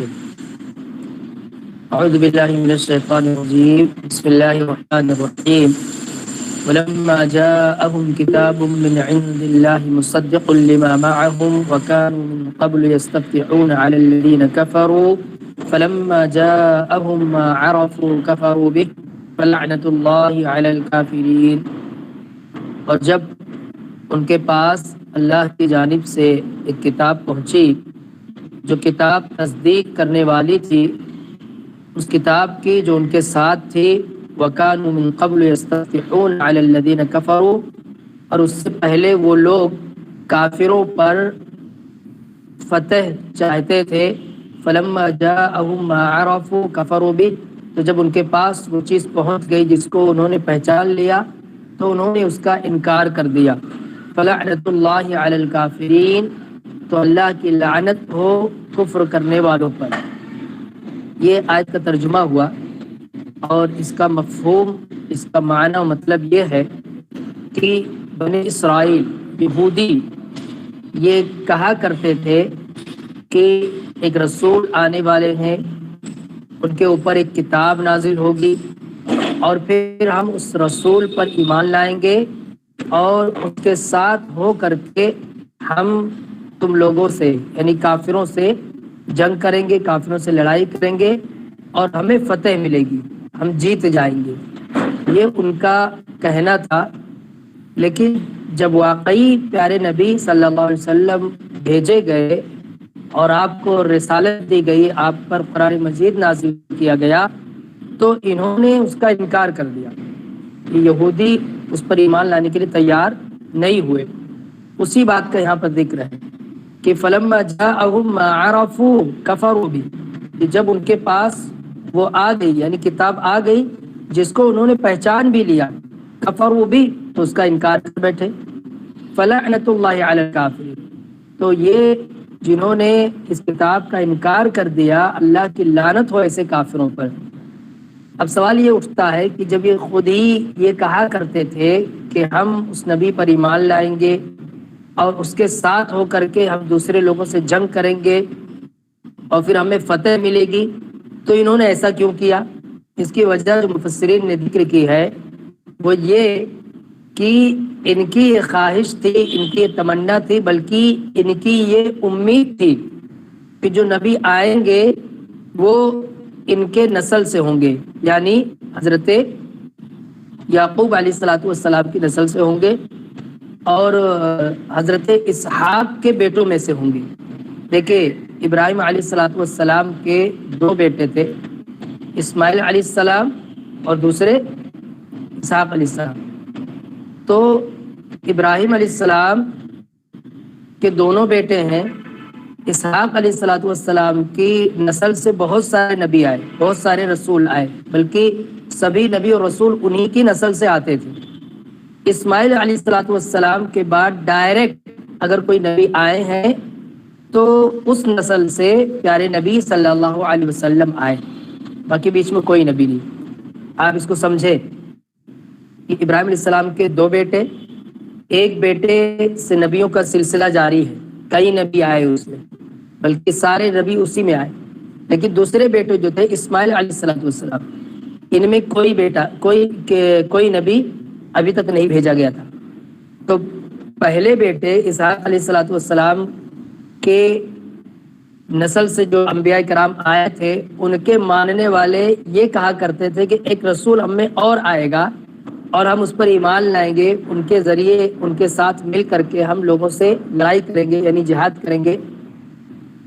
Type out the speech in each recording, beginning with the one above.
سے اعوذ باللہ من الشیطان الرجیم بسم اللہ الرحمن الرحیم ولما جاءهم كتاب من عند الله مصدق لما معهم وكانوا من قبل يستفتحون على الذين كفروا فلما جاءهم ما عرفوا كفروا به فلعنة الله على الكافرين. اور جب ان کے پاس اللہ کی جانب سے ایک کتاب پہنچی جو کتاب تصدیق کرنے والی تھی، اس کتاب کی جو ان کے ساتھ تھی، وَكَانُوا مِن قَبْلُ يَسْتَفْتِحُونَ عَلَى الَّذِينَ كَفَرُوا، اور اس سے پہلے وہ لوگ کافروں پر فتح چاہتے تھے. فَلَمَّا جَاءَهُمْ مَا عَرَفُوا كَفَرُوا بِهِ، تو جب ان کے پاس وہ چیز پہنچ گئی جس کو انہوں نے پہچان لیا تو انہوں نے اس کا انکار کر دیا. فَلَعْنَةُ اللَّهِ عَلَى الْكَافِرِينَ، تو اللہ کی لعنت ہو کفر کرنے والوں پر. یہ آیت کا ترجمہ ہوا اور اس کا مفہوم، اس کا معنی و مطلب یہ ہے کہ بنی اسرائیل یہودی یہ کہا کرتے تھے کہ ایک رسول آنے والے ہیں، ان کے اوپر ایک کتاب نازل ہوگی اور پھر ہم اس رسول پر ایمان لائیں گے اور اس کے ساتھ ہو کر کے ہم تم لوگوں سے یعنی کافروں سے جنگ کریں گے، کافروں سے لڑائی کریں گے اور ہمیں فتح ملے گی، ہم جیت جائیں گے. یہ ان کا کہنا تھا. لیکن جب واقعی پیارے نبی صلی اللہ علیہ وسلم بھیجے گئے اور آپ کو رسالت دی گئی، آپ پر قرآن مجید نازل کیا گیا، تو انہوں نے اس کا انکار کر دیا. یہودی اس پر ایمان لانے کے لیے تیار نہیں ہوئے. اسی بات کا یہاں پر ذکر ہے کہ فلما جاءهم ما عرفوا كفروا به، کہ جب ان کے پاس وہ آ گئی یعنی کتاب آ گئی جس کو انہوں نے پہچان بھی لیا، کفروا به، تو اس کا انکار کر بیٹھے. فلعنۃ اللہ علی الکافرین، تو یہ جنہوں نے اس کتاب کا انکار کر دیا، اللہ کی لعنت ہو ایسے کافروں پر. اب سوال یہ اٹھتا ہے کہ جب یہ خود ہی یہ کہا کرتے تھے کہ ہم اس نبی پر ایمان لائیں گے اور اس کے ساتھ ہو کر کے ہم دوسرے لوگوں سے جنگ کریں گے اور پھر ہمیں فتح ملے گی، تو انہوں نے ایسا کیوں کیا؟ اس کی وجہ جو مفسرین نے ذکر کی ہے وہ یہ کہ ان کی یہ خواہش تھی، ان کی یہ تمنا تھی، بلکہ ان کی یہ امید تھی کہ جو نبی آئیں گے وہ ان کے نسل سے ہوں گے، یعنی حضرت یعقوب علیہ السلام کی نسل سے ہوں گے اور حضرت اسحاق کے بیٹوں میں سے ہوں گے. دیکھیں، ابراہیم علیہ السلام کے دو بیٹے تھے، اسماعیل علیہ السلام اور دوسرے اسحاق علیہ السلام. تو ابراہیم علیہ السلام کے دونوں بیٹے ہیں. اسحاق علیہ السلام کی نسل سے بہت سارے نبی آئے، بہت سارے رسول آئے، بلکہ سبھی نبی اور رسول انہی کی نسل سے آتے تھے. اسماعیل علیہ السلام کے بعد ڈائریکٹ اگر کوئی نبی آئے ہیں تو اس نسل سے پیارے نبی صلی اللہ علیہ وسلم آئے، باقی بیچ میں کوئی نبی نہیں. آپ اس کو سمجھے کہ ابراہیم علیہ السلام کے دو بیٹے، ایک بیٹے سے نبیوں کا سلسلہ جاری ہے، کئی نبی آئے اس میں، بلکہ سارے نبی اسی میں آئے. لیکن دوسرے بیٹے جو تھے اسماعیل علیہ السلام، ان میں کوئی نبی ابھی تک نہیں بھیجا گیا تھا. تو پہلے بیٹے اسحاق علیہ السلام کے نسل سے جو انبیاء کرام آئے تھے، ان کے ماننے والے یہ کہا کرتے تھے کہ ایک رسول ہم میں اور آئے گا اور ہم اس پر ایمان لائیں گے، ان کے ذریعے ان کے ساتھ مل کر کے ہم لوگوں سے لڑائی کریں گے یعنی جہاد کریں گے.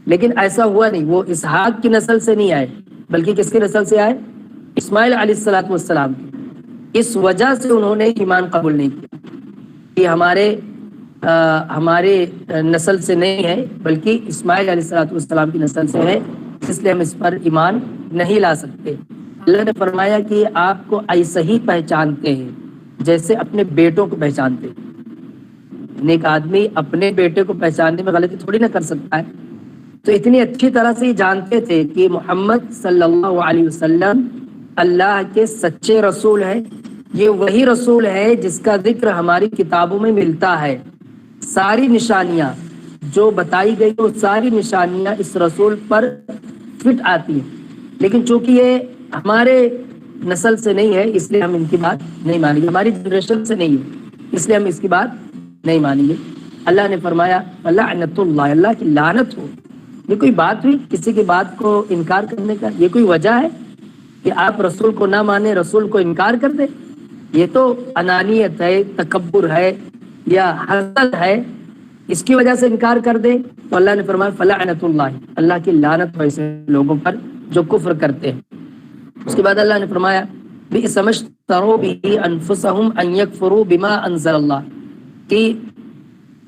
لیکن ایسا ہوا نہیں، وہ اسحاق کی نسل سے نہیں آئے بلکہ کس کی نسل سے آئے؟ اسماعیل علیہ السلام کی. اس وجہ سے انہوں نے ایمان قبول نہیں کیا کہ ہمارے نسل سے نہیں ہے بلکہ اسماعیل علیہ السلام کی نسل سے ہے، اس لیے ہم اس پر ایمان نہیں لا سکتے. اللہ نے فرمایا کہ آپ کو ایسے ہی پہچانتے ہیں جیسے اپنے بیٹوں کو پہچانتے ہیں. ایک آدمی اپنے بیٹے کو پہچاننے میں غلطی تھوڑی نہ کر سکتا ہے. تو اتنی اچھی طرح سے یہ جانتے تھے کہ محمد صلی اللہ علیہ وسلم اللہ کے سچے رسول ہیں. یہ وہی رسول ہے جس کا ذکر ہماری کتابوں میں ملتا ہے. ساری نشانیاں جو بتائی گئی وہ ساری نشانیاں اس رسول پر فٹ آتی ہے، لیکن چونکہ یہ ہمارے نسل سے نہیں ہے اس لیے ہم ان کی بات نہیں مانیں گے، ہماری جنریشن سے نہیں ہے اس لیے ہم اس کی بات نہیں مانیں گے۔ اللہ نے فرمایا لعنت اللہ، اللہ کی لعنت ہو۔ یہ کوئی بات ہوئی کسی کی بات کو انکار کرنے کا؟ یہ کوئی وجہ ہے کہ آپ رسول کو نہ مانیں، رسول کو انکار کر دیں؟ یہ تو انانیت ہے، تکبر ہے یا حسد ہے، اس کی وجہ سے انکار کر دیں۔ تو اللہ نے فرمایا فلعنت اللہ، اللہ کی لعنت ہو ایسے لوگوں پر جو کفر کرتے ہیں۔ اس کے بعد اللہ نے فرمایا بئس ما اشتروا به انفسهم ان يكفروا بما انزل اللہ، کہ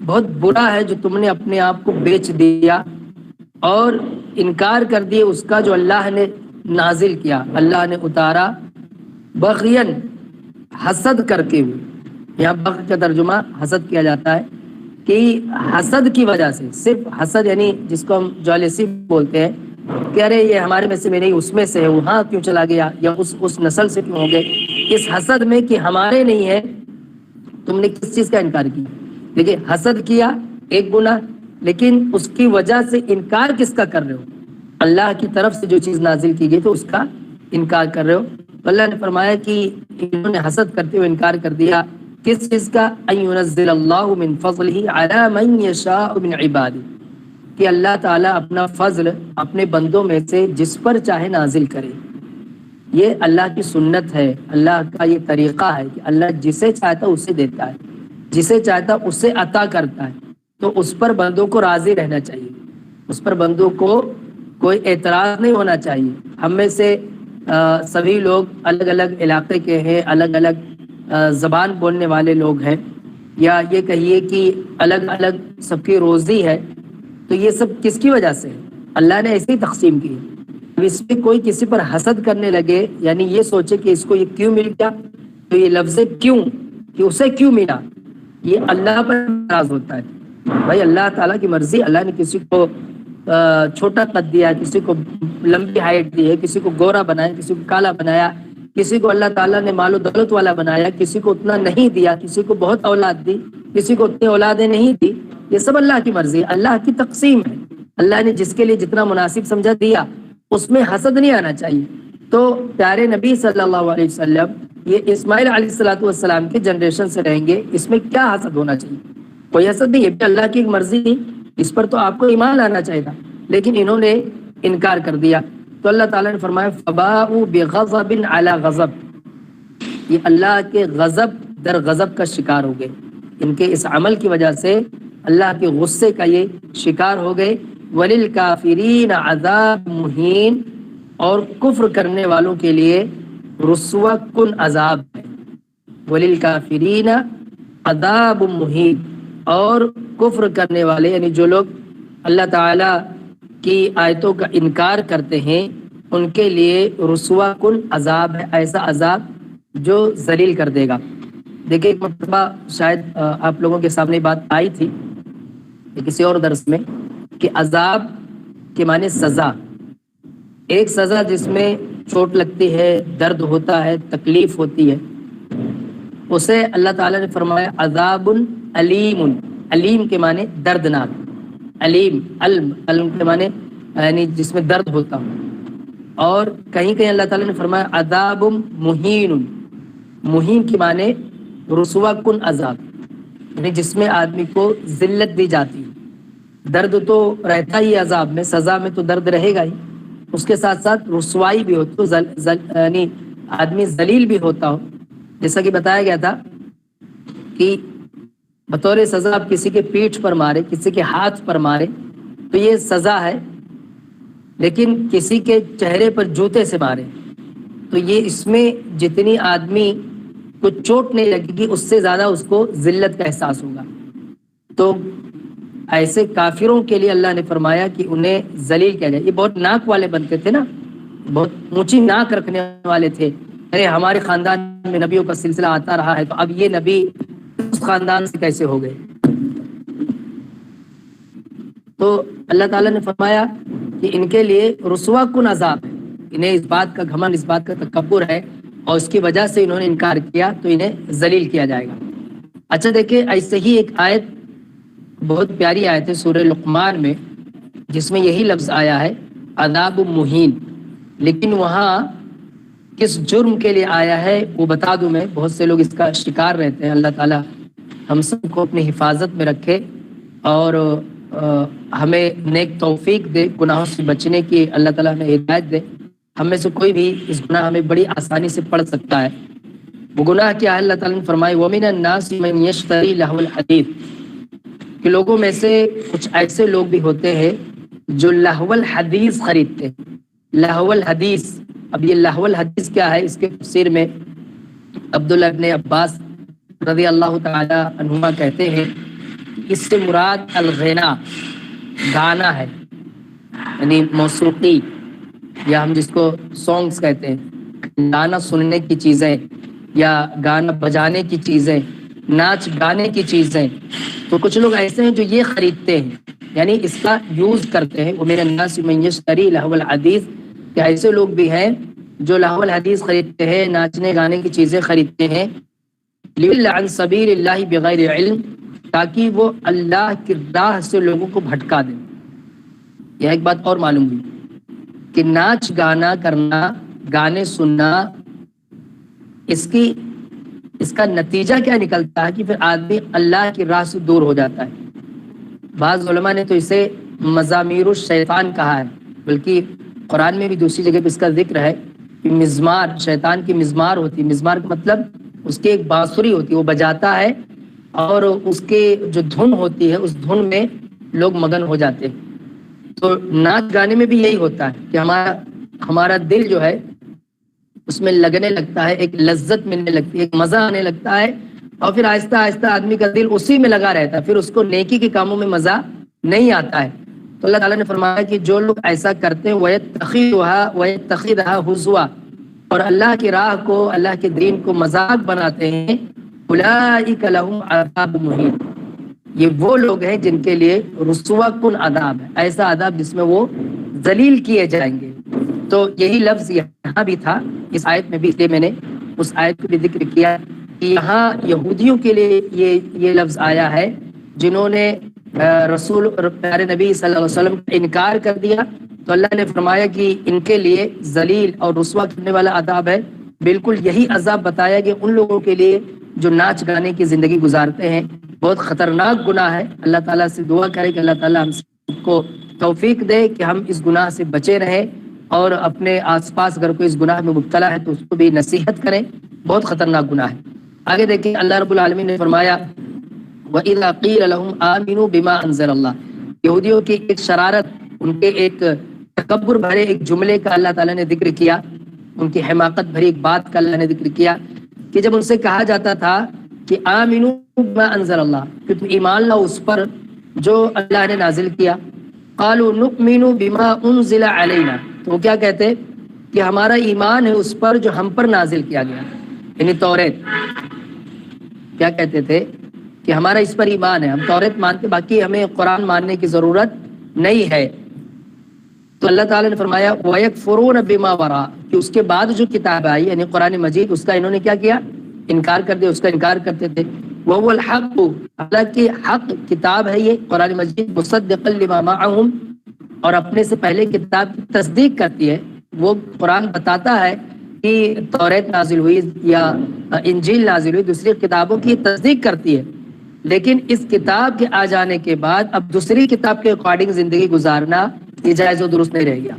بہت برا ہے جو تم نے اپنے آپ کو بیچ دیا اور انکار کر دیے اس کا جو اللہ نے نازل کیا، اللہ نے اتارا، بغین، حسد کر کے ہوئے۔ یہاں بغی کا ترجمہ حسد کیا جاتا ہے کہ حسد کی وجہ سے، صرف حسد یعنی جس کو ہم جالسی بولتے ہیں کہ ارے یہ ہمارے میں سے میں نہیں اس میں سے ہے، وہاں کیوں چلا گیا، یا اس نسل سے کیوں ہو گئے، اس حسد میں کہ ہمارے نہیں ہے تم نے کس چیز کا انکار کیا۔ دیکھیے حسد کیا ایک گناہ، لیکن اس کی وجہ سے انکار کس کا کر رہے ہو؟ اللہ کی طرف سے جو چیز نازل کی گئی تو اس کا انکار کر رہے ہو۔ تو اللہ نے فرمایا کہ انہوں نے حسد کرتے ہوئے انکار کر دیا کس چیز کا؟ ان ينزل اللہ من فضلہ علی من یشاء من عبادہ، کہ اللہ تعالیٰ اپنا فضل اپنے بندوں میں سے جس پر چاہے نازل کرے۔ یہ اللہ کی سنت ہے، اللہ کا یہ طریقہ ہے کہ اللہ جسے چاہتا اسے دیتا ہے، جسے چاہتا اسے عطا کرتا ہے۔ تو اس پر بندوں کو راضی رہنا چاہیے، اس پر بندوں کو کوئی اعتراض نہیں ہونا چاہیے۔ ہم میں سے سبھی لوگ الگ الگ علاقے کے ہیں، الگ الگ زبان بولنے والے لوگ ہیں، یا یہ کہیے کہ الگ الگ سب کی روزی ہے، تو یہ سب کس کی وجہ سے؟ اللہ نے ایسے ہی تقسیم کی۔ اب اس میں کوئی کسی پر حسد کرنے لگے، یعنی یہ سوچے کہ اس کو یہ کیوں مل گیا، تو یہ لفظ کیوں کہ اسے کیوں ملا، یہ اللہ پر ناراض ہوتا ہے۔ بھائی اللہ تعالیٰ کی مرضی، اللہ نے کسی کو چھوٹا قد دیا، کسی کو لمبی ہائٹ دی ہے، کسی کو گورا بنایا، کسی کو کالا بنایا، کسی کو اللہ تعالیٰ نے مال و دولت والا بنایا، کسی کو اتنا نہیں دیا، کسی کو بہت اولاد دی، کسی کو اتنی اولادیں نہیں دی۔ یہ سب اللہ کی مرضی ہے، اللہ کی تقسیم ہے۔ اللہ نے جس کے لیے جتنا مناسب سمجھا دیا، اس میں حسد نہیں آنا چاہیے۔ تو پیارے نبی صلی اللہ علیہ وسلم یہ اسماعیل علیہ السلام کی جنریشن سے رہیں گے، اس میں کیا حسد ہونا چاہیے؟ کوئی حسد نہیں، یہ بھی اللہ کی ایک مرضی تھی، اس پر تو آپ کو ایمان لانا چاہیے تھا، لیکن انہوں نے انکار کر دیا۔ تو اللہ تعالیٰ نے فرمایا فباؤوا بغضب علی غضب، یہ اللہ کے غضب در غضب کا شکار ہو گئے، ان کے اس عمل کی وجہ سے اللہ کے غصے کا یہ شکار ہو گئے۔ وللکافرین عذاب مہین، اور کفر کرنے والوں کے لیے رسوا کن عذاب ہے۔ وللکافرین عذاب مہین، اور کفر کرنے والے یعنی جو لوگ اللہ تعالیٰ کی آیتوں کا انکار کرتے ہیں ان کے لیے رسوا کن عذاب ہے، ایسا عذاب جو ذلیل کر دے گا۔ دیکھیں ایک مرتبہ شاید آپ لوگوں کے سامنے بات آئی تھی کسی اور درس میں کہ عذاب کے معنی سزا، ایک سزا جس میں چوٹ لگتی ہے، درد ہوتا ہے، تکلیف ہوتی ہے، اسے اللہ تعالیٰ نے فرمایا عذاب علیم، علیم کے معنی دردناک، علیم علم کے معنی یعنی جس میں درد ہوتا ہو۔ اور کہیں کہیں اللہ تعالیٰ نے فرمایا عذاب مہین، مہین کے معنی رسوا کن عذاب، یعنی جس میں آدمی کو ذلت دی جاتی ہے۔ درد تو رہتا ہی عذاب میں، سزا میں تو درد رہے گا ہی، اس کے ساتھ ساتھ رسوائی بھی ہوتی ہو، یعنی آدمی ذلیل بھی ہوتا ہو۔ جیسا کہ بتایا گیا تھا کہ بطور سزا آپ کسی کے پیٹھ پر مارے، کسی کے ہاتھ پر مارے تو یہ سزا ہے، لیکن کسی کے چہرے پر جوتے سے مارے تو یہ اس میں جتنی آدمی کو چوٹ نہیں لگے گی اس سے زیادہ اس کو ذلت کا احساس ہوگا۔ تو ایسے کافروں کے لیے اللہ نے فرمایا کہ انہیں ذلیل کیا جائے۔ یہ بہت ناک والے بنتے تھے نا، بہت اونچی ناک رکھنے والے تھے، ارے ہمارے خاندان میں نبیوں کا سلسلہ آتا رہا ہے تو اب یہ نبی اس خاندان سے کیسے ہو گئے؟ تو اللہ تعالیٰ نے فرمایا کہ ان کے لیے رسوا کن عذاب ہے، انہیں اس بات کا گھمنڈ، اس بات کا تکبر ہے اور اس کی وجہ سے انہوں نے انکار کیا تو انہیں ذلیل کیا جائے گا۔ اچھا دیکھیں ایسے ہی ایک آیت بہت پیاری آیت ہے سورہ لقمان میں جس میں یہی لفظ آیا ہے عذاب مہین، لیکن وہاں کس جرم کے لیے آیا ہے وہ بتا دوں میں، بہت سے لوگ اس کا شکار رہتے ہیں۔ اللہ تعالیٰ ہم سب کو اپنی حفاظت میں رکھے اور ہمیں نیک توفیق دے، گناہوں سے بچنے کی اللہ تعالیٰ ہمیں ہدایت دے۔ ہم میں سے کوئی بھی اس گناہ میں بڑی آسانی سے پڑ سکتا ہے۔ وہ گناہ کیا ہے؟ اللہ تعالیٰ نے فرمائے وَمِنَ النَّاسِ مَن يَشْتَرِي لَهْوَ الْحَدِيثِ، کہ لوگوں میں سے کچھ ایسے لوگ بھی ہوتے ہیں جو لہو الحدیث خریدتے ہیں۔ لہو الحدیث، اب یہ لہو الحدیث کیا ہے؟ اس کے تفسیر میں عبداللہ ابن عباس رضی اللہ تعالی عنہما کہتے ہیں اس سے مراد الغنا، گانا ہے، یعنی موسیقی، یا ہم جس کو سانگز کہتے ہیں، گانا سننے کی چیزیں یا گانا بجانے کی چیزیں، ناچ گانے کی چیزیں۔ تو کچھ لوگ ایسے ہیں جو یہ خریدتے ہیں، یعنی اس کا یوز کرتے ہیں۔ وَمِنَ النَّاسِ مَن يَشْتَرِي لَهْوَ الْحَدِيثِ، کہ ایسے لوگ بھی ہیں جو لہو الحدیث خریدتے ہیں، ناچنے گانے کی چیزیں خریدتے ہیں، لِيُضِلَّ عَن سَبِيلِ اللَّهِ بِغَيْرِ علم، تاکہ وہ اللہ کی راہ سے لوگوں کو بھٹکا دیں۔ یہ ایک بات اور معلوم ہوئی کہ ناچ گانا کرنا، گانے سننا، اس کا نتیجہ کیا نکلتا ہے کہ پھر آدمی اللہ کی راہ سے دور ہو جاتا ہے۔ بعض علماء نے تو اسے مزامیر الشیطان کہا ہے، بلکہ قرآن میں بھی دوسری جگہ پہ اس کا ذکر ہے کہ مزمار، شیطان کی مزمار ہوتی ہے۔ مزمار کا مطلب اس کی ایک بانسری ہوتی ہے، وہ بجاتا ہے اور اس کے جو دھن ہوتی ہے اس دھن میں لوگ مگن ہو جاتے ہیں۔ تو ناچ گانے میں بھی یہی ہوتا ہے کہ ہمارا دل جو ہے اس میں لگنے لگتا ہے، ایک لذت ملنے لگتی ہے، ایک مزہ آنے لگتا ہے، اور پھر آہستہ آہستہ آدمی کا دل اسی میں لگا رہتا ہے، پھر اس کو نیکی کے کاموں میں مزہ نہیں آتا ہے۔ تو اللہ تعالیٰ نے فرمایا کہ جو لوگ ایسا کرتے ہیں وَيَتَّخِذُهَا هُزُوًا، اور اللہ کی راہ کو، اللہ کے دین کو مذاق بناتے ہیں، أُولَٰئِكَ لَهُمْ عَذَابٌ مُّهِينٌ، یہ وہ لوگ ہیں جن کے لیے رسوا کن عذاب ہے، ایسا عذاب جس میں وہ ذلیل کیے جائیں گے۔ تو یہی لفظ یہاں بھی تھا اس آیت میں بھی، اس لیے میں نے اس آیت کو بھی ذکر کیا کہ یہاں یہودیوں کے لیے یہ لفظ آیا ہے جنہوں نے رسول پیارے نبی صلی اللہ علیہ وسلم کا انکار کر دیا، تو اللہ نے فرمایا کہ ان کے لیے ذلیل اور رسوا کرنے والا عذاب ہے۔ بالکل یہی عذاب بتایا کہ ان لوگوں کے لیے جو ناچ گانے کی زندگی گزارتے ہیں، بہت خطرناک گناہ ہے۔ اللہ تعالیٰ سے دعا کرے کہ اللہ تعالیٰ ہم سب کو توفیق دے کہ ہم اس گناہ سے بچے رہیں، اور اپنے آس پاس اگر کوئی اس گناہ میں مبتلا ہے تو اس کو بھی نصیحت کریں، بہت خطرناک گناہ ہے۔ آگے دیکھیں اللہ رب العالمین نے فرمایا وَإِذَا قِيلَ لَهُمْ آمِنُوا بِمَا أَنزَلَ اللَّهُ، یہودیوں کی ایک شرارت، ان کے ایک تکبر بھرے ایک جملے کا اللہ تعالیٰ نے ذکر کیا، ان کی حماقت بھری ایک بات کا اللہ نے ذکر کیا کہ جب ان سے کہا جاتا تھا کہ آمنوا بما انزل اللہ، کہ تم ایمان لاؤ اس پر جو اللہ نے نازل کیا، قالوا نؤمن بما انزل علینا، تو وہ کیا کہتے کہ ہمارا ایمان ہے اس پر جو ہم پر نازل کیا گیا، یعنی توریت۔ کیا کہتے تھے کہ ہمارا اس پر ایمان ہے، ہم توریت مانتے، باقی ہمیں قرآن ماننے کی ضرورت نہیں ہے۔ تو اللہ تعالیٰ نے فرمایا وَيَكْفُرُونَ بِمَا وَرَاءَ، کہ اس کے بعد جو کتاب آئی یعنی قرآن مجید، اس کا انہوں نے کیا کیا؟ انکار کر دیا، اس کا انکار کرتے تھے۔ وَهُوَ الْحَقُّ، اللہ کی حق کتاب ہے یہ قرآن مجید، مُصَدِّقًا لِمَا مَعَهُمْ، اور اپنے سے پہلے کتاب کی تصدیق کرتی ہے۔ وہ قرآن بتاتا ہے کہ توریت نازل ہوئی یا انجیل نازل ہوئی، دوسری کتابوں کی تصدیق کرتی ہے، لیکن اس کتاب کے آ جانے کے بعد اب دوسری کتاب کے اکارڈنگ زندگی گزارنا یہ جائز و درست نہیں رہ گیا۔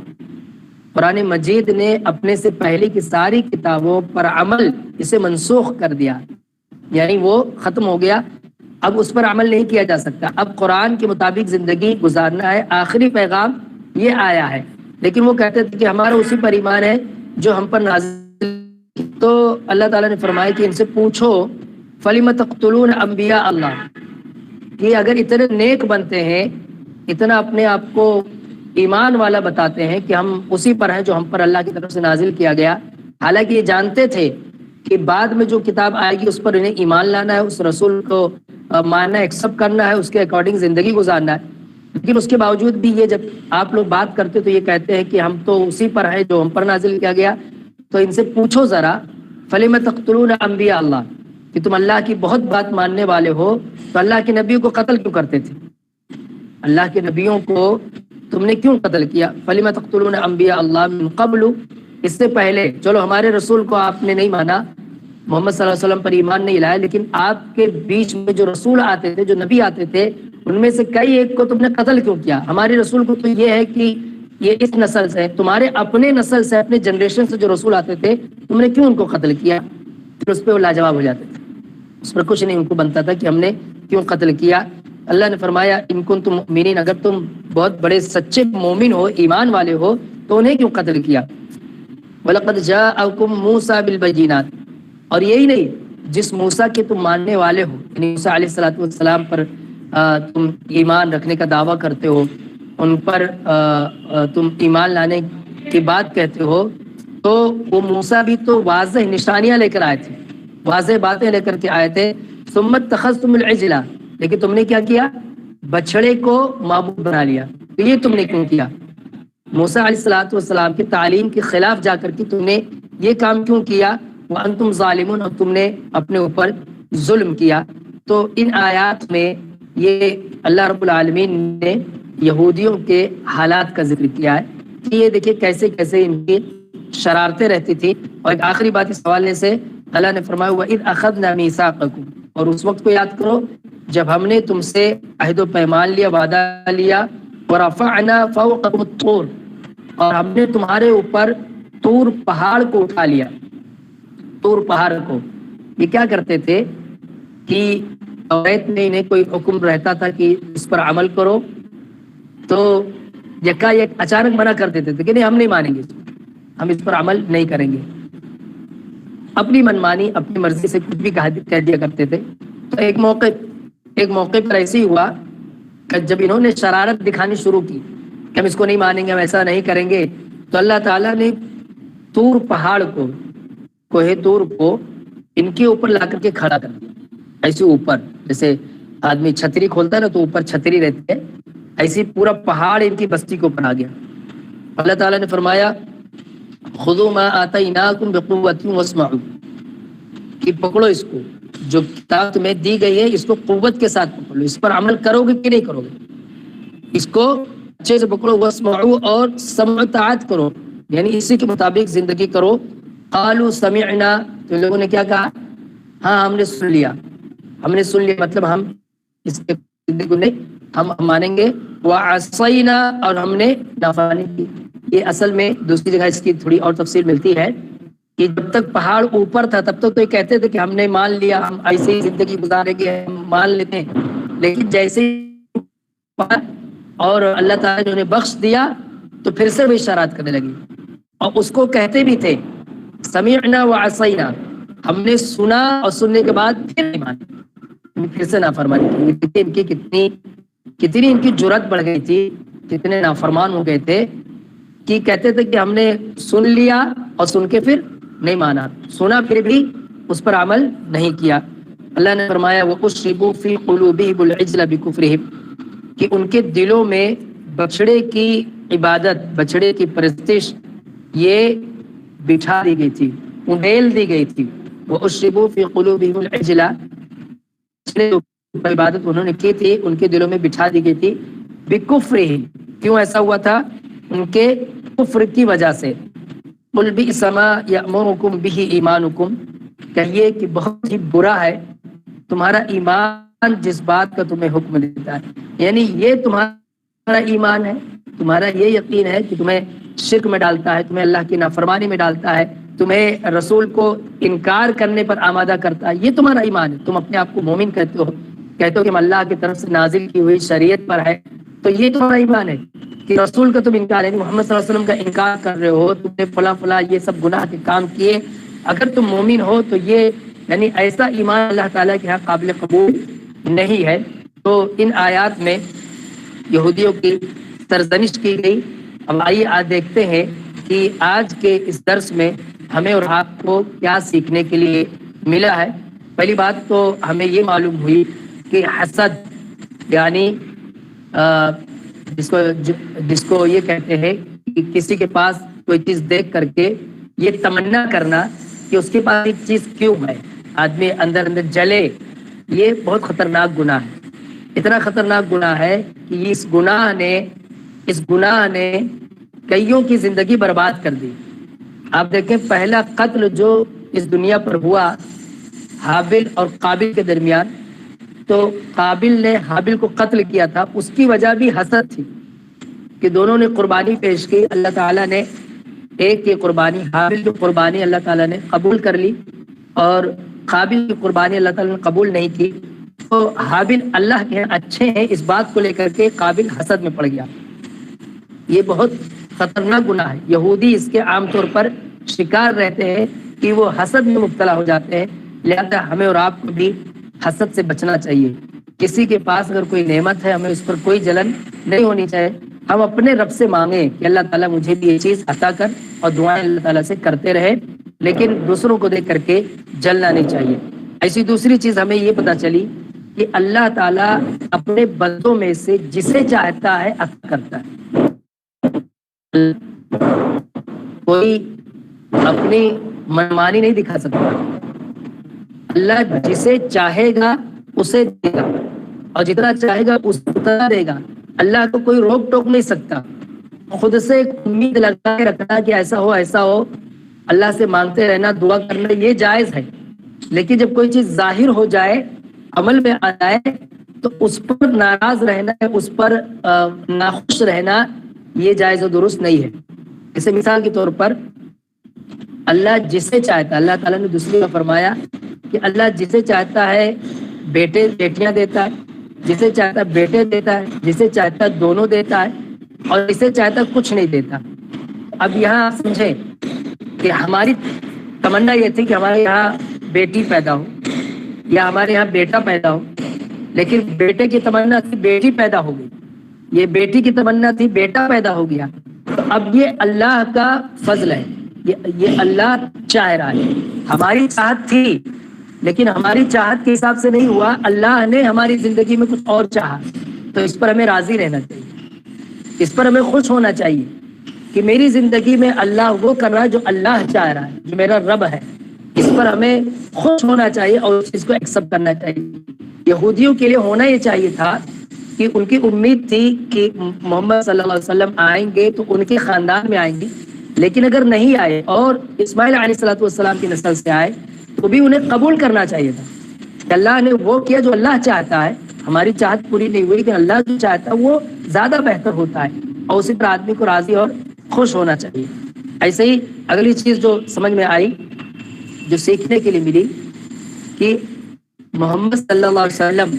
قرآن مجید نے اپنے سے پہلے کی ساری کتابوں پر عمل اسے منسوخ کر دیا، یعنی وہ ختم ہو گیا، اب اس پر عمل نہیں کیا جا سکتا، اب قرآن کے مطابق زندگی گزارنا ہے۔ آخری پیغام یہ آیا ہے، لیکن وہ کہتے تھے کہ ہمارا اسی پر ایمان ہے جو ہم پر نازل۔ تو اللہ تعالیٰ نے فرمایا کہ ان سے پوچھو فَلِمَ تَقْتُلُونَ أَنْبِيَاءَ اللَّهِ، کہ اگر اتنے نیک بنتے ہیں، اتنا اپنے آپ کو ایمان والا بتاتے ہیں کہ ہم اسی پر ہیں جو ہم پر اللہ کی طرف سے نازل کیا گیا، حالانکہ یہ جانتے تھے کہ بعد میں جو کتاب آئے گی اس پر انہیں ایمان لانا ہے، اس رسول کو ماننا ہے، ایکسیپٹ کرنا ہے، اس کے اکارڈنگ زندگی گزارنا ہے، لیکن اس کے باوجود بھی یہ جب آپ لوگ بات کرتے تو یہ کہتے ہیں کہ ہم تو اسی پر ہیں جو ہم پر نازل کیا گیا۔ تو ان سے پوچھو ذرا فَلِمَ تَقْتُلُونَ أَنْبِيَاءَ اللَّهِ، کہ تم اللہ کی بہت بات ماننے والے ہو تو اللہ کے نبیوں کو قتل کیوں کرتے تھے؟ اللہ کے نبیوں کو تم نے کیوں قتل کیا؟ فلم تقتلون انبیاء اللہ من قبل، اس سے پہلے چلو ہمارے رسول کو آپ نے نہیں مانا، محمد صلی اللہ علیہ وسلم پر ایمان نہیں لایا، لیکن آپ کے بیچ میں جو رسول آتے تھے، جو نبی آتے تھے، ان میں سے کئی ایک کو تم نے قتل کیوں کیا؟ ہمارے رسول کو تو یہ ہے کہ یہ اس نسل سے، تمہارے اپنے نسل سے، اپنے جنریشن سے جو رسول آتے تھے، تم نے کیوں ان کو قتل کیا؟ پھر اس پہ وہ لاجواب ہو جاتے تھے، اس پر کچھ نہیں ان کو بنتا تھا کہ ہم نے کیوں قتل کیا۔ اللہ نے فرمایا ان کنتم مؤمنین، اگر تم بہت بڑے سچے مومن ہو، ایمان والے ہو، تو انہیں کیوں قتل کیا؟ وَلَقَدْ جَاءَكُم مُوسَىٰ بِالْبَيِّنَاتِ، اور یہی نہیں، جس موسیٰ کے تم ماننے والے ہو، یعنی موسیٰ علیہ السلام پر تم ایمان رکھنے کا دعویٰ کرتے ہو، ان پر تم ایمان لانے کی بات کہتے ہو، تو وہ موسیٰ بھی تو واضح نشانیاں لے کر آئے تھے، واضح باتیں لے کر کے آئے تھے۔ ثم اتخذتم العجل، لیکن تم نے کیا کیا؟ بچڑے کو معبود بنا لیا۔ تو یہ تم نے کیوں کیا؟ موسیٰ علیہ السلام کی تعلیم کے خلاف جا کر کے تم نے یہ کام کیوں کیا؟ وانتم ظالمون، اور تم نے اپنے اوپر ظلم کیا۔ تو ان آیات میں یہ اللہ رب العالمین نے یہودیوں کے حالات کا ذکر کیا ہے کہ یہ دیکھیں کیسے کیسے ان کی شرارتیں رہتی تھی۔ اور ایک آخری بات اس حوالے سے اللہ نے فرمایا وَإِذْ أَخَذْنَا مِيثَاقَكُمْ، اور اس وقت کو یاد کرو جب ہم نے تم سے عہد و پیمان لیا، وعدہ لیا، وَرَفَعْنَا فَوْقَكُمُ الطُّورَ، اور ہم نے تمہارے اوپر طور پہاڑ کو اٹھا لیا۔ طور پہاڑ کو یہ کیا کرتے تھے کہ توریت میں انہیں کوئی حکم رہتا تھا کہ اس پر عمل کرو، تو یکا یک اچانک منع کر دیتے تھے کہ نہیں ہم نہیں مانیں گے، ہم اس پر عمل نہیں کریں گے، اپنی منمانی اپنی مرضی سے کچھ بھی کہہ دیا کرتے تھے۔ تو ایک موقع پر ایسے ہی ہوا کہ جب انہوں نے شرارت دکھانی شروع کی کہ ہم اس کو نہیں مانیں گے، ہم ایسا نہیں کریں گے، تو اللہ تعالیٰ نے طور پہاڑ کو، کوہ طور کو ان کے اوپر لا کر کے کھڑا کر دیا، ایسے اوپر جیسے آدمی چھتری کھولتا ہے نا تو اوپر چھتری رہتی ہے، ایسی پورا پہاڑ ان کی بستی کو بنا گیا۔ اللہ تعالیٰ نے فرمایا خذوا ما آتیناکم بقوۃ واسمعوا، کہ پکڑو اس کو، جو کتاب تمہیں دی گئی ہے اس کو قوت کے ساتھ پکڑو، اس پر عمل کرو گے کہ نہیں کرو گے، اس کو اچھے سے پکڑو، واسمعوا، اور سمع طاعت کرو، یعنی اسی کے مطابق زندگی کرو۔ قالوا سمعنا، تو لوگوں نے کیا کہا؟ ہاں ہم نے سن لیا، ہم نے سن لیا، مطلب ہم اس کے زندگی کو نہیں، ہم مانیں گے۔ وعصینا، اور ہم نے نافرمانی کی۔ یہ اصل میں دوسری جگہ اس کی تھوڑی اور تفصیل ملتی ہے کہ جب تک پہاڑ اوپر تھا تب تک تو یہ کہتے تھے کہ ہم نے مان لیا، ہم ایسے ہی زندگی گزاریں گے، ہم مان لیتے ہیں، لیکن جیسے ہی اور اللہ تعالیٰ نے انہیں بخش دیا تو پھر سے وہ اشارات کرنے لگی، اور اس کو کہتے بھی تھے سمعنا وعصینا، ہم نے سنا اور سننے کے بعد پھر نہیں مانا، پھر سے نافرمانی کی۔ ان کی کتنی ان کی جرات بڑھ گئی تھی، کتنے نافرمان ہو گئے تھے کہ کہتے تھے کہ ہم نے سن لیا اور سن کے پھر نہیں مانا، سنا پھر بھی اس پر عمل نہیں کیا۔ اللہ نے فرمایا وَأُشْرِبُوا فِي قُلُوبِهِمُ الْعِجْلَ بِكُفْرِهِمْ، کہ ان کے دلوں میں بچڑے کی عبادت، بچڑے کی پرستش یہ بٹھا دی گئی تھی، انڈیل دی گئی تھی۔ وَأُشْرِبُوا فِي قُلُوبِهِمُ الْعِجْلَ، عبادت انہوں نے کی تھی، ان کے دلوں میں بٹھا دی گئی تھی۔ بِكُفْرِهِمْ، کیوں ایسا ہوا تھا؟ ان کے کفر کی وجہ سے۔ قُلْ بِئْسَ مَا يَأْمُرُكُمْ بِهِ إِيمَانُكُمْ، کہیے کہ بہت ہی برا ہے تمہارا ایمان جس بات کا تمہیں حکم دیتا ہے، یعنی یہ تمہارا ایمان ہے، تمہارا یہ یقین ہے کہ تمہیں شرک میں ڈالتا ہے، تمہیں اللہ کی نافرمانی میں ڈالتا ہے، تمہیں رسول کو انکار کرنے پر آمادہ کرتا ہے، یہ تمہارا ایمان ہے، تم اپنے آپ کو مومن کہتے ہو کہ ہم اللہ کی طرف سے نازل کی ہوئی شریعت پر ہے، تو یہ تمہارا ایمان ہے کہ رسول کا تم انکار، یعنی محمد صلی اللہ علیہ وسلم کا انکار کر رہے ہو، تم نے فلاں فلاں یہ سب گناہ کے کام کیے، اگر تم مومن ہو تو یہ یعنی ایسا ایمان اللہ تعالیٰ کے یہاں قابل قبول نہیں ہے۔ تو ان آیات میں یہودیوں کی سرزنش کی گئی۔ اب آئیے آج دیکھتے ہیں کہ آج کے اس درس میں ہمیں اور آپ کو کیا سیکھنے کے لیے ملا ہے۔ پہلی بات تو ہمیں یہ معلوم ہوئی کہ حسد یعنی جس کو یہ کہتے ہیں کہ کسی کے پاس کوئی چیز دیکھ کر کے یہ تمنا کرنا کہ اس کے پاس ایک چیز کیوں ہے، آدمی اندر جلے، یہ بہت خطرناک گناہ ہے، اتنا خطرناک گناہ ہے کہ اس گناہ نے اس گناہ نے کئیوں کی زندگی برباد کر دی۔ آپ دیکھیں پہلا قتل جو اس دنیا پر ہوا حابل اور قابل کے درمیان، تو قابل نے حابل کو قتل کیا تھا، اس کی وجہ بھی حسد تھی کہ دونوں نے قربانی پیش کی، اللہ تعالیٰ نے ایک کی قربانی، حابل کی قربانی اللہ تعالیٰ نے قبول کر لی اور قابل کی قربانی اللہ تعالیٰ نے قبول نہیں کی۔ تو حابل اللہ کے اچھے ہیں اس بات کو لے کر کے قابل حسد میں پڑ گیا۔ یہ بہت خطرناک گناہ ہے، یہودی اس کے عام طور پر شکار رہتے ہیں کہ وہ حسد میں مبتلا ہو جاتے ہیں، لہذا ہمیں اور آپ کو بھی حسد سے بچنا چاہیے۔ کسی کے پاس اگر کوئی نعمت ہے ہمیں اس پر کوئی جلن نہیں ہونی چاہیے، ہم اپنے رب سے مانگیں کہ اللہ تعالیٰ مجھے بھی یہ چیز عطا کر، اور دعائیں اللہ تعالیٰ سے کرتے رہے، لیکن دوسروں کو دیکھ کر کے جلنا نہیں چاہیے۔ ایسی دوسری چیز ہمیں یہ پتہ چلی کہ اللہ تعالیٰ اپنے بندوں میں سے جسے چاہتا ہے عطا کرتا ہے۔ کوئی اپنی منمانی نہیں دکھا سکتا، اللہ جسے چاہے گا اسے دے گا، اور جتنا چاہے گا اتنا دے گا۔ اللہ کو کوئی روک ٹوک نہیں سکتا۔ خود سے امید لگا کے رکھنا کہ ایسا ہو ایسا ہو، اللہ سے مانگتے رہنا، دعا کرنا، یہ جائز ہے، لیکن جب کوئی چیز ظاہر ہو جائے، عمل میں آ جائے، تو اس پر ناراض رہنا، اس پر ناخوش رہنا، یہ جائز و درست نہیں ہے۔ جیسے مثال کے طور پر اللہ جسے چاہتا ہے، اللہ تعالیٰ نے دوسری میں فرمایا کہ اللہ جسے چاہتا ہے بیٹیاں دیتا ہے، جسے چاہتا ہے بیٹے دیتا ہے، جسے چاہتا ہے دونوں دیتا ہے، اور جسے چاہتا ہے کچھ نہیں دیتا۔ اب یہاں آپ سمجھیں کہ ہماری تمنا یہ تھی کہ ہمارے یہاں بیٹی پیدا ہو یا ہمارے یہاں بیٹا پیدا ہو، لیکن بیٹے کی تمنا تھی بیٹی پیدا ہو گئی، یہ بیٹی کی تمنا تھی بیٹا پیدا ہو گیا۔ تو اب یہ اللہ کا فضل ہے، یہ اللہ چاہ رہا ہے۔ ہماری چاہت تھی لیکن ہماری چاہت کے حساب سے نہیں ہوا، اللہ نے ہماری زندگی میں کچھ اور چاہا، تو اس پر ہمیں راضی رہنا چاہیے، اس پر ہمیں خوش ہونا چاہیے کہ میری زندگی میں اللہ وہ کر رہا ہے جو اللہ چاہ رہا ہے، جو میرا رب ہے، اس پر ہمیں خوش ہونا چاہیے اور اس چیز کو ایکسپٹ کرنا چاہیے۔ یہودیوں کے لیے ہونا یہ چاہیے تھا کہ ان کی امید تھی کہ محمد صلی اللہ علیہ وسلم آئیں گے تو ان کے خاندان میں آئیں گے، لیکن اگر نہیں آئے اور اسماعیل علیہ السلام کی نسل سے آئے تو بھی انہیں قبول کرنا چاہیے تھا کہ اللہ نے وہ کیا جو اللہ چاہتا ہے۔ ہماری چاہت پوری نہیں ہوئی، لیکن اللہ جو چاہتا ہے وہ زیادہ بہتر ہوتا ہے، اور اسی پر آدمی کو راضی اور خوش ہونا چاہیے۔ ایسے ہی اگلی چیز جو سمجھ میں آئی، جو سیکھنے کے لیے ملی، کہ محمد صلی اللہ علیہ وسلم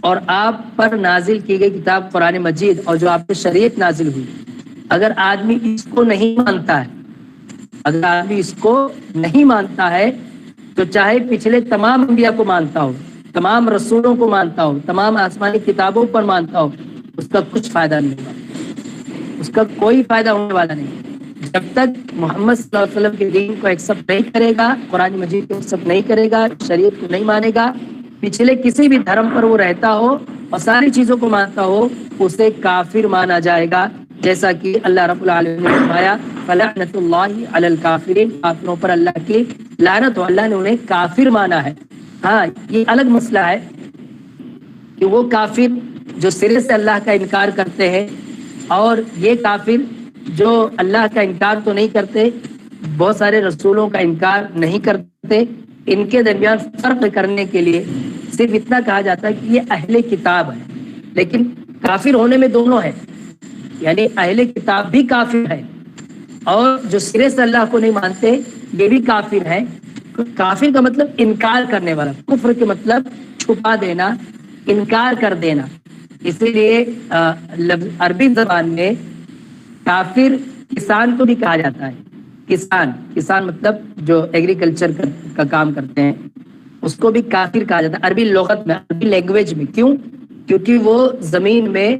اور آپ پر نازل کی گئی کتاب قرآن مجید اور جو آپ پہ شریعت نازل ہوئی، اگر آدمی اس کو نہیں مانتا ہے، اگر آدمی اس کو نہیں مانتا ہے، تو چاہے پچھلے تمام انبیاء کو مانتا ہو، تمام رسولوں کو مانتا ہو، تمام آسمانی کتابوں پر مانتا ہو، اس کا کچھ فائدہ نہیں ہوگا، اس کا کوئی فائدہ ہونے والا نہیں۔ جب تک محمد صلی اللہ علیہ وسلم کے دین کو ایکسپٹ نہیں کرے گا، قرآن مجید کو ایکسپٹ نہیں کرے گا، شریعت کو نہیں مانے گا، پچھلے کسی بھی دھرم پر وہ رہتا ہو اور ساری چیزوں کو مانتا ہو، اسے کافر مانا جائے گا، جیسا کہ اللہ رب العالمین نے فرمایا فلعنۃ اللہ علی الکافرین، کافروں پر اللہ کی لعنت ہو، اللہ نے انہیں کافر مانا ہے۔ ہاں یہ الگ مسئلہ ہے کہ وہ کافر جو سرے سے اللہ کا انکار کرتے ہیں، اور یہ کافر جو اللہ کا انکار تو نہیں کرتے، بہت سارے رسولوں کا انکار نہیں کرتے، ان کے درمیان فرق کرنے کے لیے صرف اتنا کہا جاتا ہے کہ یہ اہل کتاب ہے، لیکن کافر ہونے میں دونوں ہے، یعنی اہل کتاب بھی کافر ہے اور جو سرے سے اللہ کو نہیں مانتے یہ بھی کافر ہے۔ کافر کا مطلب انکار کرنے والا، کفر کے مطلب چھپا دینا، انکار کر دینا۔ اسی لیے عربی زبان میں کافر کسان کو بھی کہا جاتا ہے، کسان مطلب جو ایگریکلچر کا کام کرتے ہیں، اس کو بھی کافر کہا جاتا ہے عربی لغت میں، عربی لینگویج میں۔ کیوں؟ کیونکہ وہ زمین میں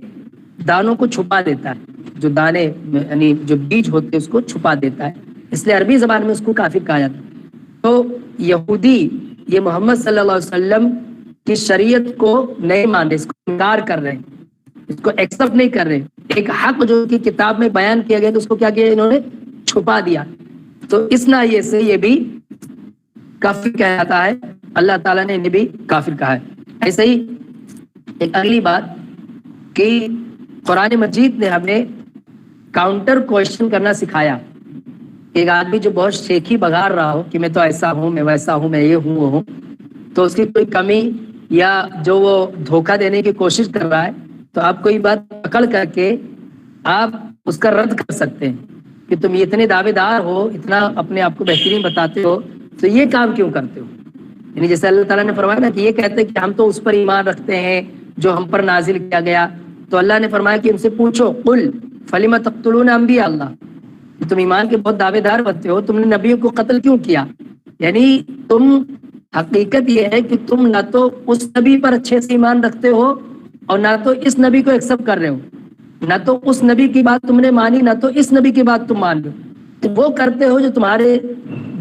دانوں کو چھپا دیتا ہے، جو دانے یعنی جو بیج ہوتے ہیں اس کو چھپا دیتا ہے، اس لیے عربی زبان میں اس کو کافر کہا جاتا ہے۔ تو یہودی یہ محمد صلی اللہ علیہ وسلم کی شریعت کو نہیں مان رہے، اس کو انکار کر رہے ہیں، اس کو ایکسپٹ نہیں کر رہے، ایک حق جو کی کتاب میں بیان کیا گیا تو اس کو کیا کیا انہوں نے چھپا دیا، تو اس ناحیے سے یہ بھی کافر کہلاتا ہے، اللہ تعالیٰ نے انہیں بھی کافر کہا ہے۔ ایسے ہی ایک اگلی بات کہ قرآن مجید نے ہمیں کاؤنٹر کوشچن کرنا سکھایا. ایک آدمی جو بہت شیخی بگاڑ رہا ہو کہ میں تو ایسا ہوں، میں ویسا ہوں، میں یہ ہوں وہ ہوں، تو اس کی کوئی کمی یا جو وہ دھوکہ دینے کی کوشش کر رہا ہے، تو آپ کوئی بات پکڑ کر کے آپ اس کا رد کر سکتے ہیں کہ تم اتنے دعوے دار ہو، اتنا اپنے آپ کو بہترین بتاتے ہو، تو یہ کام کیوں کرتے ہو؟ یعنی جیسے اللہ تعالیٰ نے فرمایا نا کہ یہ کہتے ہیں کہ ہم تو اس پر ایمان رکھتے ہیں جو ہم پر نازل کیا گیا، تو اللہ نے فرمایا کہ ان سے پوچھو قل فلم تقتلون انبیاء اللہ، تم ایمان کے بہت دعوے دار بنتے ہو، تم نے نبیوں کو قتل کیوں کیا؟ یعنی تم حقیقت یہ ہے کہ تم نہ تو اس نبی پر اچھے سے ایمان رکھتے ہو اور نہ تو اس نبی کو ایکسپٹ کر رہے ہو، نہ تو اس نبی کی بات تم نے مانی، نہ تو اس نبی کی بات تم مان لو. تم وہ کرتے ہو جو تمہارے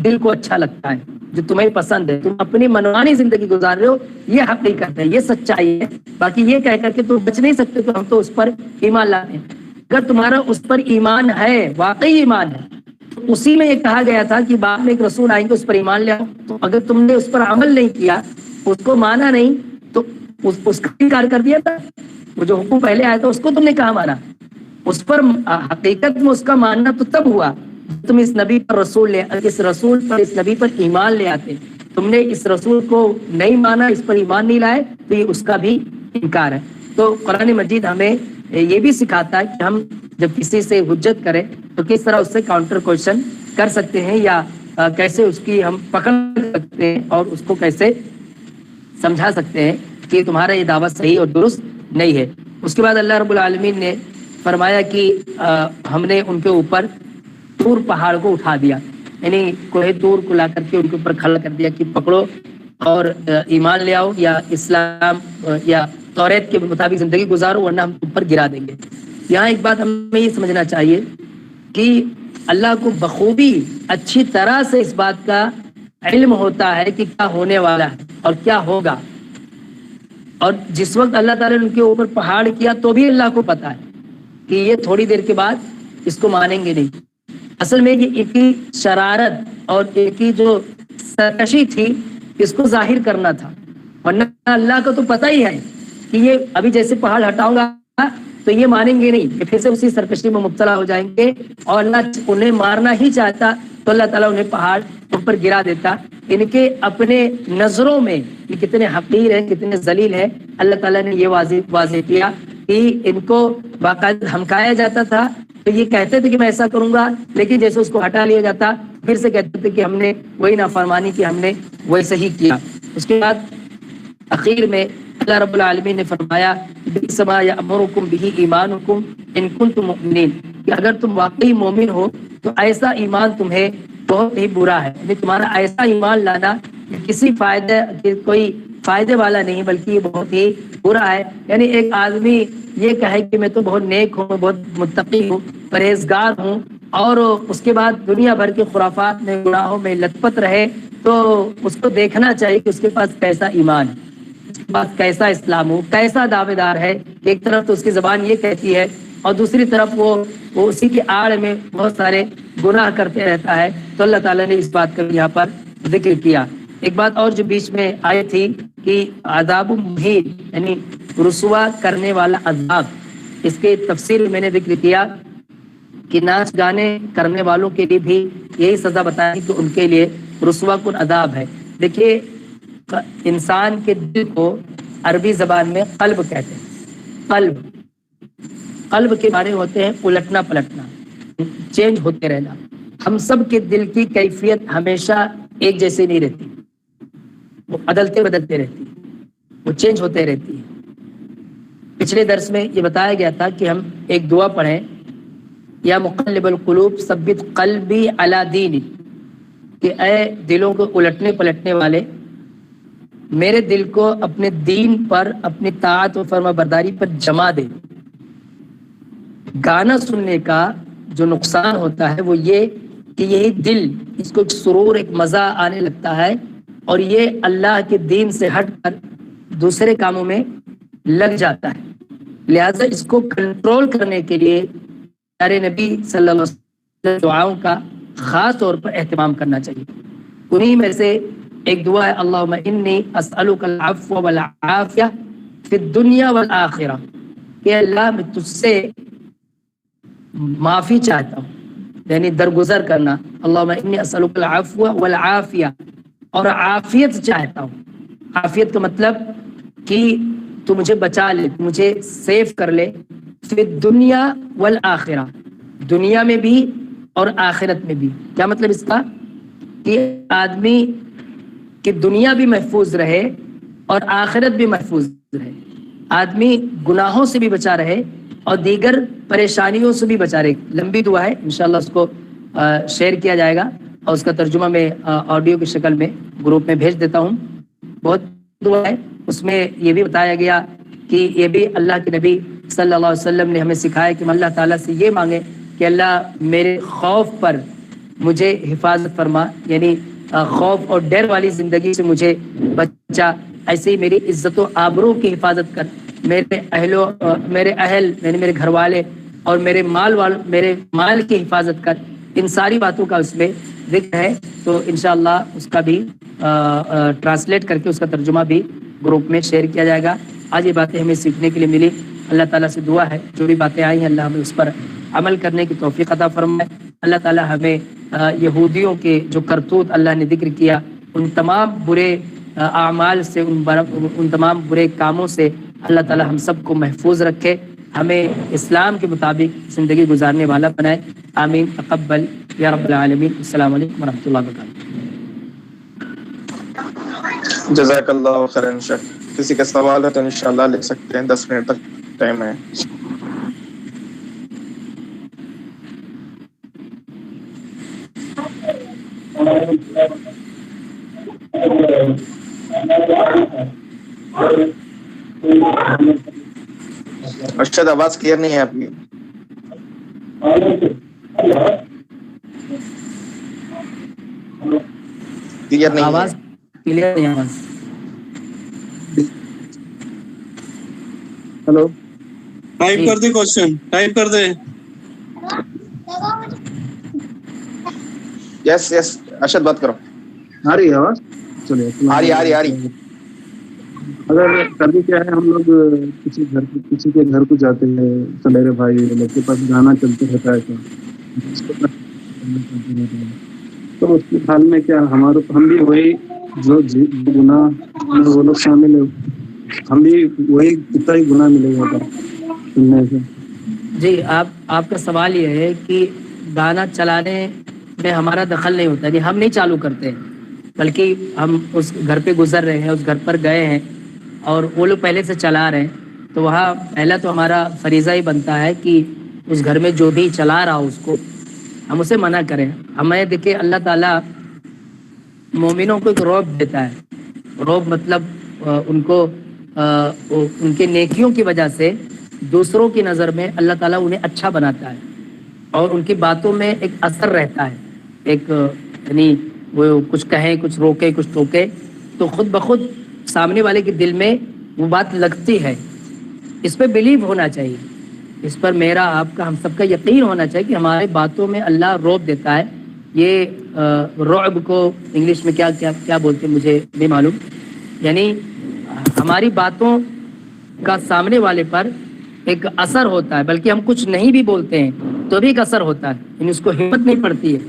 دل کو اچھا لگتا ہے، جو تمہیں پسند ہے، تم اپنی منمانی زندگی گزار رہے ہو. یہ حقیقت ہے، یہ سچائی ہے. باقی یہ کہہ کر کے تم بچ نہیں سکتے کہ ہم تو اس پر ایمان لاتے ہیں. اگر تمہارا اس پر ایمان ہے، واقعی ایمان ہے، تو اسی میں یہ کہا گیا تھا کہ بعد میں ایک رسول آئیں گے اس پر ایمان لے آؤ. تو اگر تم نے اس پر عمل نہیں کیا، اس کو مانا نہیں، تو اس کا انکار کر دیا تھا. وہ جو حکم پہلے آیا تھا اس کو تم نے کہاں مانا؟ اس پر حقیقت میں اس کا ماننا تو تب ہوا تم اس نبی پر رسول لے، اس رسول پر، اس نبی پر ایمان لے آتے. تم نے اس رسول کو نہیں مانا، اس پر ایمان نہیں لائے، تو یہ اس کا بھی انکار ہے. تو قرآن مجید ہمیں یہ بھی سکھاتا ہے کہ ہم جب کسی سے حجت کریں تو کس طرح اس سے کاؤنٹر کوشچن کر سکتے ہیں، یا کیسے اس کی ہم پکڑ سکتے ہیں اور اس کو کیسے سمجھا سکتے ہیں کہ تمہارا یہ دعویٰ صحیح اور درست نہیں ہے. اس کے بعد اللہ رب العالمین نے فرمایا کہ ہم نے ان کے اوپر طور پہاڑ کو اٹھا دیا، یعنی کوہ طور کو لا کر کے ان کے اوپر کھڑا کر دیا کہ پکڑو اور ایمان لے آؤ، یا اسلام یا توریت کے مطابق زندگی گزارو، ورنہ ہم تم پر گرا دیں گے. یہاں ایک بات ہمیں یہ سمجھنا چاہیے کہ اللہ کو بخوبی اچھی طرح سے اس بات کا علم ہوتا ہے کہ کیا ہونے والا ہے اور کیا ہوگا. اور جس وقت اللہ تعالیٰ نے ان کے اوپر پہاڑ کیا تو بھی اللہ کو پتا ہے کہ یہ تھوڑی دیر کے بعد اس کو مانیں گے نہیں. اصل میں یہ ایک ہی شرارت اور ایک ہی جو سرکشی تھی، اس کو ظاہر کرنا تھا. ورنہ اللہ کو تو پتہ ہی ہے کہ یہ ابھی جیسے پہاڑ ہٹاؤں گا تو یہ مانیں گے نہیں، کہ پھر سے اسی سرکشی میں مبتلا ہو جائیں گے. اور اللہ انہیں مارنا ہی چاہتا تو اللہ تعالیٰ انہیں پہاڑ اوپر گرا دیتا. ان کے اپنے نظروں میں یہ کتنے حقیر ہیں، کتنے ذلیل ہیں، اللہ تعالیٰ نے یہ واضح کیا کہ ان کو باقاعدہ دھمکایا جاتا تھا تو یہ کہتے تھے کہ میں ایسا کروں گا، لیکن جیسے اس کو ہٹا لیا جاتا پھر سے کہتے تھے کہ ہم نے وہی نافرمانی کی، ہم نے ویسے ہی کیا. اس کے بعد اخیر میں اللہ رب العالمین نے فرمایا بئس ما یأمرکم بہ ایمانکم ان کنتم مؤمنین، کہ اگر تم واقعی مومن ہو تو ایسا ایمان تمہیں بہت ہی برا ہے. یعنی تمہارا ایسا ایمان لانا کسی کوئی فائدے والا نہیں، بلکہ یہ بہت ہی برا ہے. یعنی ایک آدمی یہ کہے کہ میں تو بہت نیک ہوں، بہت متقی ہوں، پرہیزگار ہوں، اور اس کے بعد دنیا بھر کے خرافات میں، گناہوں میں لت پت رہے، تو اس کو دیکھنا چاہیے کہ اس کے پاس کیسا ایمان ہے، اس کے پاس کیسا اسلام ہو، کیسا دعوے دار ہے. ایک طرف تو اس کی زبان یہ کہتی ہے اور دوسری طرف وہ اسی کی آڑ میں بہت سارے گناہ کرتے رہتا ہے. تو اللہ تعالیٰ نے اس بات کا یہاں پر ذکر کیا. ایک بات اور جو بیچ میں آئی تھی کہ عذاب مہین، یعنی رسوا کرنے والا عذاب، اس کے تفصیل میں نے ذکر کیا کہ ناچ گانے کرنے والوں کے لیے بھی یہی سزا بتائی کہ ان کے لیے رسوا کن عذاب ہے. دیکھیے انسان کے دل کو عربی زبان میں قلب کہتے ہیں. قلب کے معنی ہوتے ہیں الٹنا پلٹنا، چینج ہوتے رہنا. ہم سب کے دل کی کیفیت ہمیشہ ایک جیسی نہیں رہتی، وہ بدلتے بدلتے رہتی، وہ چینج ہوتے رہتی ہے. پچھلے درس میں یہ بتایا گیا تھا کہ ہم ایک دعا پڑھیں، یا مقلب القلوب ثبت قلبی علی دینک، کہ اے دلوں کو الٹنے پلٹنے والے، میرے دل کو اپنے دین پر، اپنی طاعت و فرما برداری پر جما دے. گانا سننے کا جو نقصان ہوتا ہے وہ یہ کہ یہی دل، اس کو ایک سرور، ایک مزہ آنے لگتا ہے، اور یہ اللہ کے دین سے ہٹ کر دوسرے کاموں میں لگ جاتا ہے. لہذا اس کو کنٹرول کرنے کے لیے پیارے نبی صلی اللہ علیہ وسلم دعاؤں کا خاص طور پر اہتمام کرنا چاہیے. انہی میں سے ایک دعا ہے اللہم انی اسألک العفو والعافیہ فی الدنیا والآخرہ. کہ اللہ میں تجھ سے معافی چاہتا ہوں، یعنی درگزر کرنا، اللہم انی اسألک العفو والعافیہ، اور عافیت چاہتا ہوں۔ عافیت کا مطلب کہ تو مجھے بچا لے، تو مجھے سیف کر لے، فی الدنیا والآخرہ، دنیا میں بھی اور آخرت میں بھی۔ کیا مطلب اس کا؟ کہ آدمی کی دنیا بھی محفوظ رہے اور آخرت بھی محفوظ رہے، آدمی گناہوں سے بھی بچا رہے اور دیگر پریشانیوں سے بھی بچا رہے۔ لمبی دعا ہے، انشاءاللہ اس کو شیئر کیا جائے گا اور اس کا ترجمہ میں آڈیو کی شکل میں گروپ میں بھیج دیتا ہوں۔ بہت دعا ہے، اس میں یہ بھی بتایا گیا کہ یہ بھی اللہ کے نبی صلی اللہ علیہ وسلم نے ہمیں سکھایا کہ ہم اللہ تعالیٰ سے یہ مانگیں کہ اللہ میرے خوف پر مجھے حفاظت فرما، یعنی خوف اور ڈر والی زندگی سے مجھے بچا، ایسے ہی میری عزت و آبرو کی حفاظت کر، میرے اہل یعنی میرے گھر والے اور میرے مال کی حفاظت کر۔ ان ساری باتوں کا اس میں ذکر ہے، تو انشاءاللہ اس کا بھی ٹرانسلیٹ کر کے اس کا ترجمہ بھی گروپ میں شیئر کیا جائے گا۔ آج یہ باتیں ہمیں سیکھنے کے لیے ملی، اللہ تعالیٰ سے دعا ہے جو بھی باتیں آئی ہیں اللہ ہمیں اس پر عمل کرنے کی توفیق عطا فرمائے۔ اللہ تعالیٰ ہمیں یہودیوں کے جو کرتوت اللہ نے ذکر کیا، ان تمام برے اعمال سے، ان تمام برے کاموں سے اللہ تعالیٰ ہم سب کو محفوظ رکھے، ہمیں اسلام کے مطابق زندگی گزارنے والا بنائے۔ آمین، تقبل یا رب العالمین۔ السلام علیکم ورحمۃ اللہ وبرکاتہ۔ جزاک اللہ خیرا شیخ۔ کسی کا سوال ہے تو انشاءاللہ لے سکتے ہیں، 10 منٹ تک ٹائم ہے۔ ارشد آواز کلیئر نہیں ہے آپ کی، کلیئر نہیں ہے۔ آواز کلیئر نہیں، آواز ہلو، ٹائپ کر دے، کوشچن ٹائپ کر دے۔ یس یس ارشد بات کرو۔ آ رہی ہے آواز؟ چلیے، آ رہی۔ اگر کرنی کیا ہے، ہم لوگ کسی کے گھر کو جاتے ہیں، سلیرے بھائی لوگ کے پاس گانا چلتے رہتا ہے، تو اس کے حال میں کیا ہم بھی وہی جو گناہ وہ لوگ شامل ہے، ہم بھی وہی اتنا ہی گناہ ملے گا سننے سے۔ جی، آپ کا سوال یہ ہے کہ گانا چلانے میں ہمارا دخل نہیں ہوتا، یعنی ہم نہیں چالو کرتے، بلکہ ہم اس گھر پہ گزر رہے ہیں، اس گھر پر گئے ہیں اور وہ لوگ پہلے سے چلا رہے ہیں، تو وہاں پہلا تو ہمارا فریضہ ہی بنتا ہے کہ اس گھر میں جو بھی چلا رہا ہو اس کو ہم اسے منع کریں۔ ہمیں دیکھیں اللہ تعالیٰ مومنوں کو ایک رعب دیتا ہے، رعب مطلب ان کو ان کے نیکیوں کی وجہ سے دوسروں کی نظر میں اللہ تعالیٰ انہیں اچھا بناتا ہے اور ان کی باتوں میں ایک اثر رہتا ہے، ایک یعنی وہ کچھ کہیں، کچھ روکے، کچھ ٹوکے، تو خود بخود سامنے والے کے دل میں وہ بات لگتی ہے۔ اس پہ بلیو ہونا چاہیے، اس پر میرا آپ کا ہم سب کا یقین ہونا چاہیے کہ ہمارے باتوں میں اللہ رعب دیتا ہے۔ یہ رعب کو انگلش میں کیا بولتے ہیں مجھے نہیں معلوم، یعنی ہماری باتوں کا سامنے والے پر ایک اثر ہوتا ہے، بلکہ ہم کچھ نہیں بھی بولتے ہیں تو بھی ایک اثر ہوتا ہے، یعنی اس کو ہمت نہیں پڑتی ہے۔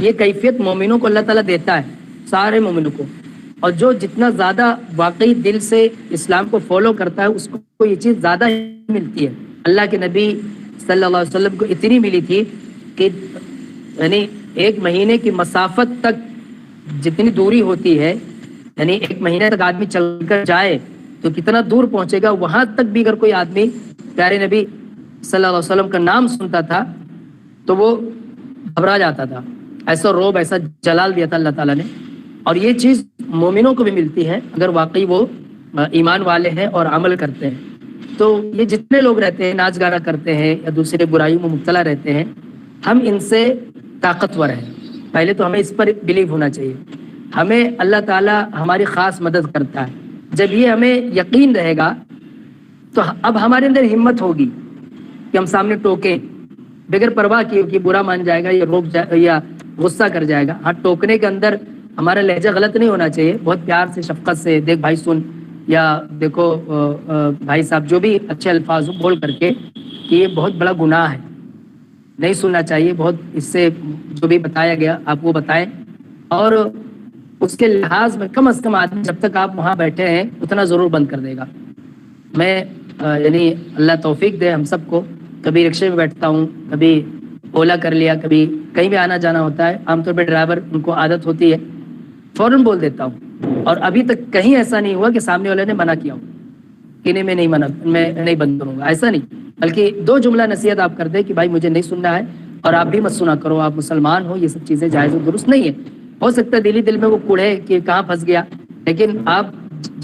یہ کیفیت مومنوں کو اللہ تعالیٰ دیتا ہے، سارے مومنوں کو، اور جو جتنا زیادہ واقعی دل سے اسلام کو فالو کرتا ہے اس کو یہ چیز زیادہ ملتی ہے۔ اللہ کے نبی صلی اللہ علیہ وسلم کو اتنی ملی تھی کہ یعنی 1 مہینے کی مسافت تک جتنی دوری ہوتی ہے، یعنی 1 مہینے تک آدمی چل کر جائے تو کتنا دور پہنچے گا، وہاں تک بھی اگر کوئی آدمی پیارے نبی صلی اللہ علیہ وسلم کا نام سنتا تھا تو وہ گھبرا جاتا تھا۔ ایسا روب، ایسا جلال دیا تھا اللہ تعالیٰ نے، اور یہ چیز مومنوں کو بھی ملتی ہے اگر واقعی وہ ایمان والے ہیں اور عمل کرتے ہیں۔ تو یہ جتنے لوگ رہتے ہیں، ناچ گانا کرتے ہیں یا دوسرے برائیوں میں مبتلا رہتے ہیں، ہم ان سے طاقتور ہیں۔ پہلے تو ہمیں اس پر بلیو ہونا چاہیے، ہمیں اللہ تعالیٰ ہماری خاص مدد کرتا ہے۔ جب یہ ہمیں یقین رہے گا تو اب ہمارے اندر ہمت ہوگی کہ ہم سامنے ٹوکیں بغیر پرواہ کیے کہ برا مان جائے گا یا یا غصہ کر جائے گا۔ ہاں، ٹوکنے کے اندر ہمارا لہجہ غلط نہیں ہونا چاہیے، بہت پیار سے، شفقت سے، دیکھ بھائی سن، یا دیکھو بھائی صاحب جو بھی اچھے الفاظ بول کر کے کہ یہ بہت بڑا گناہ ہے، نہیں سننا چاہیے، بہت اس سے جو بھی بتایا گیا آپ وہ بتائیں، اور اس کے لحاظ میں کم از کم آدمی جب تک آپ وہاں بیٹھے ہیں اتنا ضرور بند کر دے گا۔ میں یعنی اللہ توفیق دے ہم سب کو، کبھی رکشے میں بیٹھتا ہوں، کبھی اولا کر لیا، کبھی کہیں بھی آنا جانا ہوتا ہے، عام طور پہ ڈرائیور ان کو عادت ہوتی ہے فوراً بول دیتا ہوں، اور ابھی تک کہیں ایسا نہیں ہوا کہ سامنے والے نے منع کیا ہو کہ نہیں میں نہیں بند کروں گا، ایسا نہیں، بلکہ دو جملہ نصیحت آپ کر دیں کہ بھائی مجھے نہیں سننا ہے اور آپ بھی مت سنا کرو، آپ مسلمان ہو، یہ سب چیزیں جائز و درست نہیں ہے۔ ہو سکتا ہے دل میں وہ کوڑے کہ کہاں پھنس گیا، لیکن آپ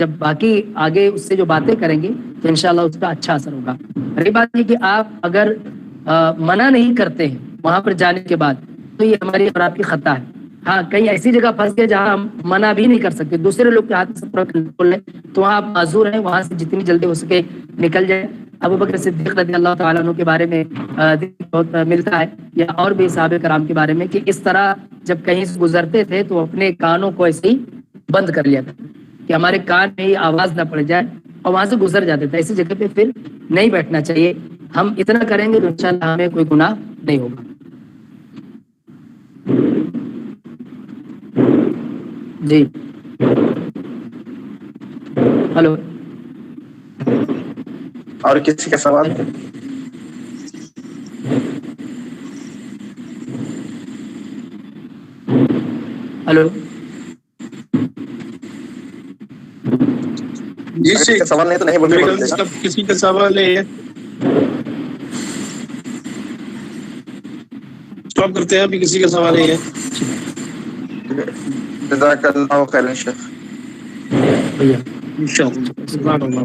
جب باقی آگے اس سے جو باتیں کریں گے تو انشاءاللہ اس کا اچھا اثر ہوگا۔ رہی بات یہ کہ آپ اگر منع نہیں کرتے ہیں وہاں پر جانے کے بعد تو یہ ہماری اور آپ کی خطا ہے۔ ہاں کہیں ایسی جگہ پھنس گئے جہاں ہم منع بھی نہیں کر سکتے، دوسرے لوگ کے ہاتھ سے پورا کنٹرول ہے، تو وہاں آپ معذور ہیں، وہاں سے جتنی جلدی ہو سکے نکل جائیں۔ ابو بکر صدیق رضی اللہ تعالیٰ عنہ کے بارے میں بہت ملتا ہے، یا اور بھی صحابہ کرام کے بارے میں، کہ اس طرح جب کہیں سے گزرتے تھے تو اپنے کانوں کو ایسے ہی بند کر لیا کرتے کہ ہمارے کان میں ہی آواز نہ پڑ جائے، اور وہاں سے گزر جاتے تھے۔ ایسی جگہ پہ پھر نہیں بیٹھنا چاہیے۔ ہم اتنا کریں گے تو انشاءاللہ ہمیں کوئی گناہ نہیں ہوگا۔ جی ہلو، اور کسی کا سوال؟ ہلو جی کسی کا سوال نہیں تو نہیں بولتے گا۔ کسی کا سوال نہیں ہے، اسٹاپ کرتے ہیں، ابھی کسی کا سوال نہیں ہے۔ جزاک اللہ خیرا شیخ۔ بھیا انشاءاللہ۔